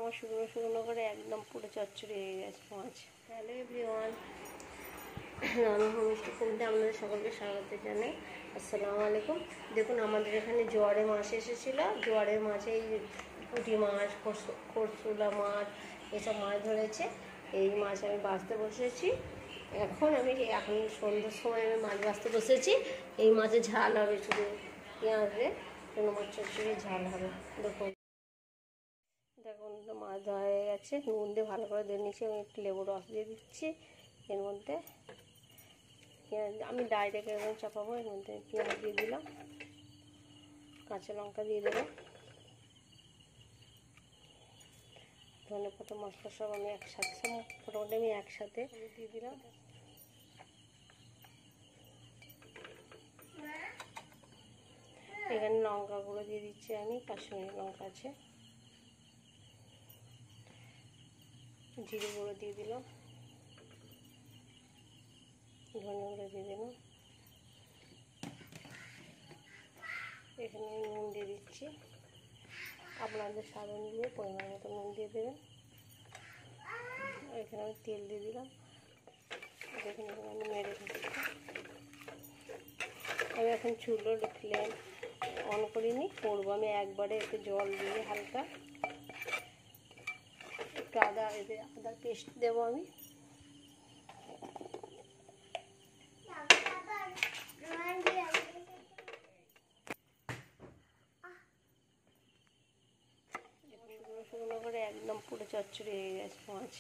আমার শুকনো শুকনো করে একদম পুরো চচ্চড়ি হয়ে গেছে মাছ। হ্যালো এভরিওয়ান, আমি হোমস্টে কুমতে আপনাদের সকলকে স্বাগত জানাই। আসসালামু আলাইকুম। দেখুন আমাদের এখানে জোয়ারে মাছ এসেছিলো। জোয়ারের মাছে এই পুঁটি মাছ, খরচুলা মাছ এসব মাছ ধরেছে। এই মাছ আমি বাছতে বসেছি। এখন সন্ধ্যার সময় আমি মাছ বাছতে বসেছি। এই মাছের ঝাল হবে, শুধু পেঁয়াজ দিয়ে কোনো মাছ চচ্চড়ি ঝাল হবে। দেখুন মাছ ধোয়া হয়ে গেছে, নুন দিয়ে ভালো করে দিয়ে নিচ্ছি। আমি একটু লেবু রস দিয়ে দিচ্ছি এর মধ্যে। পেঁয়াজ আমি ডাইরেক্ট এরকম চাপাবো। এর মধ্যে পেঁয়াজ দিয়ে দিলাম, কাঁচা লঙ্কা দিয়ে দেবো, ধনে পাতা মশলা সব আমি একসাথে দিয়ে দিলাম। এখানে লঙ্কা গুঁড়ো দিয়ে দিচ্ছি, আমি কাশ্মীরি লঙ্কা আছে, জিরে গুঁড়ো দিয়ে দিলাম, ধনে গুঁড়ো দিয়ে দিলাম। এখানে নুন দিয়ে দিচ্ছি, আপনাদের স্বাদ অনুযায়ী পরিমাণ মতো নুন দিয়ে দেবেন। এখানে আমি তেল দিয়ে দিলাম। দেখুন এখানে আমি মেরে দিচ্ছি। আমি এখন চুলোর ফ্লেম অন করিনি, করবো আমি একবারে একটু জল দিয়ে হালকা একটু আদা পেস্ট দেবো আমি। শুকনো শুকনো করে একদম পুরো চচ্চড়ি হয়ে গেছে মাছ।